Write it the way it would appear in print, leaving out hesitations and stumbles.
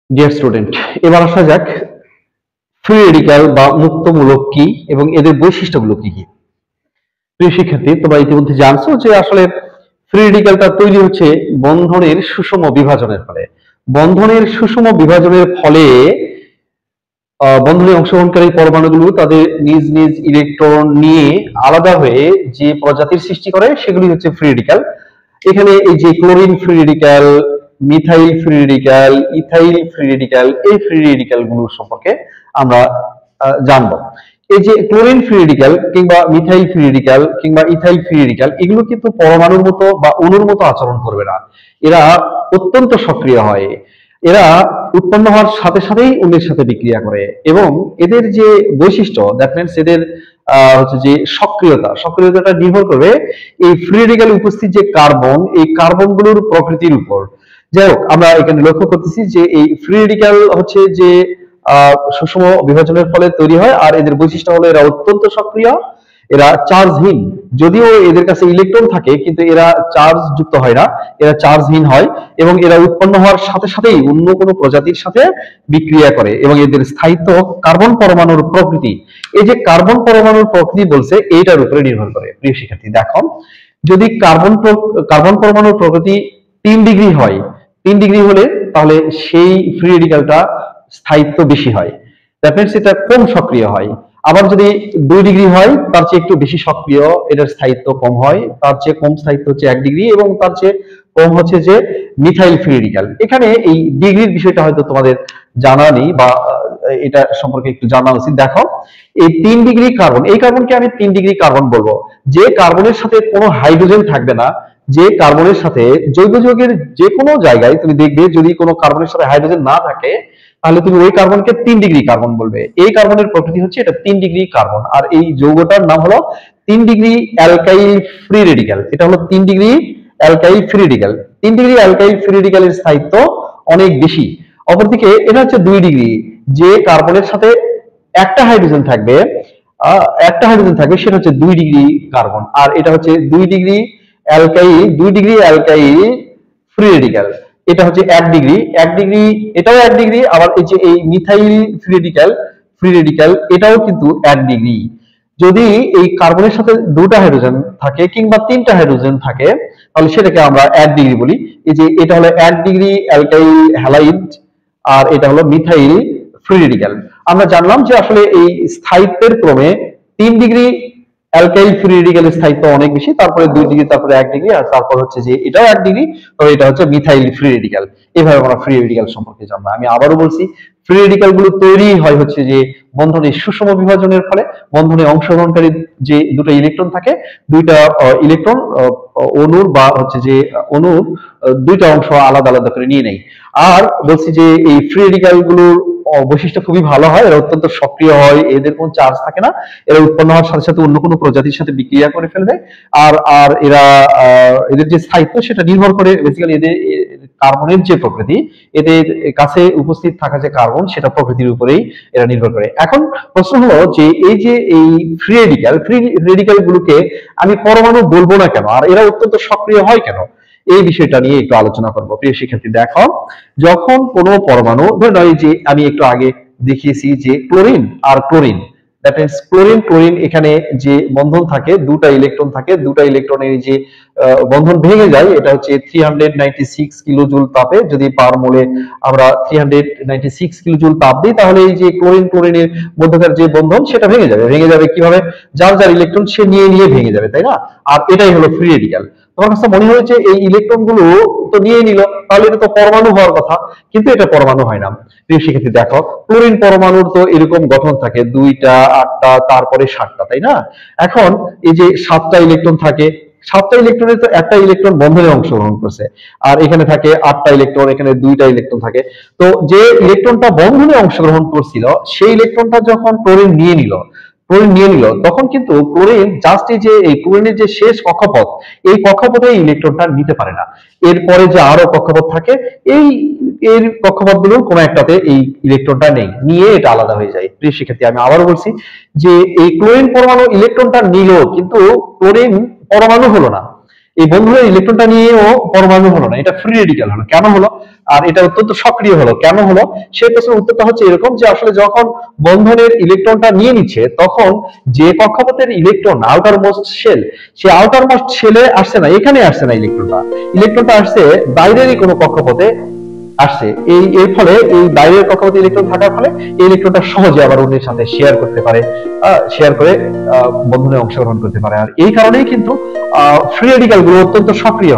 Dear student, এবার আসা যাক ফ্রি রেডিক্যাল বা মুক্তমূলক কি এবং এদের বৈশিষ্ট্যগুলো কি কি। প্রিয় শিক্ষার্থী, তোমরা ইতিমধ্যে জানছো যে আসলে ফ্রি রেডিক্যালটা তৈরি হচ্ছে বন্ধনের সুষম বিভাজনের ফলে। বন্ধনের সুষম বিভাজনের ফলে বন্ধনে অংশগ্রহণকারী পরমাণুগুলো তাদের নিজ নিজ ইলেকট্রন নিয়ে আলাদা হয়ে যে প্রজাতির সৃষ্টি করে সেগুলি হচ্ছে ফ্রি রেডিক্যাল। এখানে এই যে chlorine free radical, methyl free radical, ethyl free radical, এই ফ্রি রেডিক্যাল গুলোর সম্পর্কে আমরা জানবো। এই যে ক্লোরিন ফ্রি রেডিক্যাল কিংবা মিথাইল ফ্রি রেডিক্যাল কিংবা ইথাইল ফ্রি রেডিক্যাল এগুলো কিন্তু পরমাণুর মতো বা অণুর মতো আচরণ করবে না। এরা অত্যন্ত সক্রিয় হয়। এরা উৎপন্ন হওয়ার সাথে সাথেই অন্যের সাথে বিক্রিয়া করে এবং এদের যে বৈশিষ্ট্য, দ্যাট মিনস এদের হচ্ছে যে সক্রিয়তাটা নির্ভর করবে এই ফ্রি রেডিক্যালে উপস্থিত যে কার্বন, এই কার্বনগুলোর প্রকৃতির উপর। যাই হোক, আমরা এখানে লক্ষ্য করতেছি যে এই ফ্রি রেডিক্যাল হচ্ছে যে সুষম বিভাজনের ফলে তৈরি হয়, আর এদের বৈশিষ্ট্য হলো এরা অত্যন্ত সক্রিয়, এরা চার্জহীন। যদিও এদের কাছে ইলেকট্রন থাকে কিন্তু এরা চার্জ যুক্ত হয় না, এরা চার্জহীন হয় এবং এরা উৎপন্ন হওয়ার সাথে সাথেই অন্য কোনো প্রজাতির সাথে বিক্রিয়া করে এবং এদের স্থায়িত্ব কার্বন পরমাণুর প্রকৃতি। এই যে কার্বন পরমাণুর প্রকৃতি বলছে এইটার উপরে নির্ভর করে। প্রিয় শিক্ষার্থী দেখো, যদি কার্বন পরমাণুর প্রকৃতি 3 ডিগ্রি হয়, 3 ডিগ্রি হলে তাহলে সেই ফ্রি রেডিক্যালটা স্থায়িত্ব বেশি হয়, দ্যাট মিনস এটা কম সক্রিয় হয়। আবার যদি 2 ডিগ্রি হয় তার চেয়ে একটু বেশি সক্রিয়, এটার স্থায়িত্ব কম হয়। তার চেয়ে কম স্থায়িত্ব হচ্ছে 1 ডিগ্রি এবং তার চেয়ে কম হচ্ছে যে মিথাইল ফ্রি রেডিক্যাল। এখানে এই ডিগ্রির বিষয়টা হয়তো তোমাদের জানা নেই বা এটা সম্পর্কে একটু জানা উচিত। দেখো, এই 3 ডিগ্রি কার্বন, এই কার্বনকে আমি 3 ডিগ্রি কার্বন বলবো। যে কার্বনের সাথে কোনো হাইড্রোজেন থাকবে না, যে কার্বনের সাথে জৈব যৌগের যে কোনো জায়গায় তুমি দেখবে যদি কোনো কার্বনের সাথে হাইড্রোজেন না থাকে তাহলে তুমি ওই কার্বনকে 3 ডিগ্রি কার্বন বলবে। এই কার্বনের প্রকৃতি হচ্ছে এটা 3 ডিগ্রি কার্বন, আর এই যৌগটার নাম হলো 3 ডিগ্রি অ্যালকাইল ফ্রি রেডিক্যাল। এটা হলো 3 degree alkyl free radical. 3 degree alkyl free রেডিক্যালের স্থায়িত্ব অনেক বেশি। অপরদিকে এটা হচ্ছে 2 ডিগ্রি, যে কার্বনের সাথে একটা হাইড্রোজেন থাকবে, সেটা হচ্ছে 2 ডিগ্রি কার্বন, আর এটা হচ্ছে 2 ডিগ্রি অ্যালকাইল ফ্রি রেডিক্যাল। এটা হচ্ছে 1 ডিগ্রি, 1 ডিগ্রি, এটাও 1 ডিগ্রি। আবার এই যে এই মিথাইল ফ্রি রেডিক্যাল এটাও কিন্তু 1 ডিগ্রি। যদি এই কার্বনের সাথে দুটা হাইড্রোজেন থাকে কিংবা তিনটা হাইড্রোজেন থাকে তাহলে সেটাকে আমরা 1 ডিগ্রি বলি। এই যে এটা হলো 1 ডিগ্রি অ্যালকাইল হ্যালাইড, আর এটা হলো মিথাইল ফ্রি রেডিক্যাল। আমরা জানলাম যে আসলে এই স্থায়িত্বের ক্রমে 3 ডিগ্রি অ্যালকাইল ফ্রি রেডিক্যালের স্থায়িত্ব অনেক বেশি, তারপরে 2 ডিগ্রি, তারপরে 1 ডিগ্রি, আর তারপর হচ্ছে যে এটাও 1 ডিগ্রি, তো এটা হচ্ছে মিথাইল ফ্রি রেডিক্যাল। এভাবে আমরা ফ্রি রেডিক্যাল সম্পর্কে জানবো। আমি আবারও বলছি, ফ্রি রেডিক্যাল গুলো তৈরি হয় হচ্ছে যে বন্ধনের সুষম বিভাজনের ফলে। বন্ধনে অংশগ্রহণকারী যে দুটো ইলেকট্রন থাকে, দুইটা ইলেকট্রন অণুর বা হচ্ছে যে অণুর দুইটা অংশ আলাদা আলাদা করে নিয়ে নেয়। আর বলছি যে এই ফ্রি রেডিক্যাল গুলোর বৈশিষ্ট্য খুবই ভালো হয়, এরা অত্যন্ত সক্রিয় হয়, এদের কোনো চার্জ থাকে না, এরা উৎপন্ন হওয়ার সাথে সাথে অন্য কোনো প্রজাতির সাথে বিক্রিয়া করে ফেলবে। আর আর এরা এদের যে স্থায়িত্ব সেটা নির্ভর করে বেসিক্যালি এদের কার্বনের যে প্রকৃতি, এদের কাছে উপস্থিত থাকা যে কার্বন সেটা প্রকৃতির উপরেই এরা নির্ভর করে। এখন প্রশ্ন হলো যে এই যে এই ফ্রি রেডিক্যাল গুলোকে আমি পরমাণু বলবো না কেন, আর এরা অত্যন্ত সক্রিয় হয় কেন, এই বিষয়টা নিয়ে একটু আলোচনা করব। প্রিয় শিক্ষার্থী দেখো, যখন কোনো পরমাণু, ধরে নাও এই যে আমি একটু আগে দেখিয়েছি যে ক্লোরিন আর ক্লোরিন, দ্যাট মিনস ক্লোরিন এখানে যে বন্ধন থাকে, দুটা ইলেকট্রন থাকে, দুটা ইলেকট্রনের যে বন্ধন ভেঙে যায়, এটা হচ্ছে 396 কিলোজুল তাপে। যদি পার মোলে আমরা 396 কিলোজুল তাপ দিই তাহলে এই যে ক্লোরিনের মধ্যকার যে বন্ধন সেটা ভেঙে যাবে কিভাবে? যার যার ইলেকট্রন সে নিয়ে নিয়ে ভেঙে যাবে, তাই না? আর এটাই হলো ফ্রি রেডিক্যাল। তোমার কাছে মনে হয়েছে এই ইলেকট্রন গুলো তো নিয়ে নিল, তাহলে এটা তো পরমাণু হওয়ার কথা, কিন্তু এটা পরমাণু হয় না। প্রিয় শিক্ষার্থী দেখো, ক্লোরিন পরমাণুর তো এরকম গঠন থাকে, 2টা, 8টা, তারপরে 7টা, তাই না? এখন এই যে 7টা ইলেকট্রন থাকে, 7টা ইলেকট্রনের তো একটা ইলেকট্রন বন্ধনে অংশগ্রহণ করছে, আর এখানে থাকে 8টা ইলেকট্রন, এখানে 2টা ইলেকট্রন থাকে। তো যে ইলেকট্রনটা বন্ধনে অংশগ্রহণ করছিল সেই ইলেকট্রনটা যখন ক্লোরিন নিয়ে নিল তখন কিন্তু ক্লোরিন জাস্ট এই ক্লোরিনের যে শেষ কক্ষপথ, এই কক্ষপথে ইলেকট্রনটা নিতে পারে না। এরপরে যে আরো কক্ষপথ থাকে, এই এর কক্ষপথগুলোর কোনো একটাতে এই ইলেকট্রনটা নেই, নিয়ে এটা আলাদা হয়ে যায়। প্রিয় শিক্ষার্থী, আমি আবারও বলছি যে এই ক্লোরিন পরমাণু ইলেকট্রনটা নিল কিন্তু ক্লোরিন পরমাণু হলো না। এই বন্ধনের ইলেকট্রনটা নিয়েও পরমাণু হলো না, এটা ফ্রি রেডিক্যাল হলো। কেন হলো? আর এটা অত্যন্ত সক্রিয় হলো, কেন হলো? সেই প্রশ্নের উত্তরটা হচ্ছে এরকম যে আসলে যখন বন্ধনের ইলেকট্রনটা নিয়ে নিচ্ছে তখন যে কক্ষপথের ইলেকট্রন আউটার মোস্ট শেল, সে আউটার মোস্ট শেলে আসছে না, এখানে আসছে না ইলেকট্রনটা আসছে বাইরেরই কোনো কক্ষপথে আসছে। এর ফলে এই বাইরের কক্ষপথে ইলেকট্রন থাকার ফলে এই ইলেকট্রনটা সহজে আবার অন্যের সাথে শেয়ার করতে পারে, শেয়ার করে বন্ধনে অংশগ্রহণ করতে পারে। আর এই কারণেই কিন্তু ফ্রি রেডিক্যাল গুলো অত্যন্ত সক্রিয়।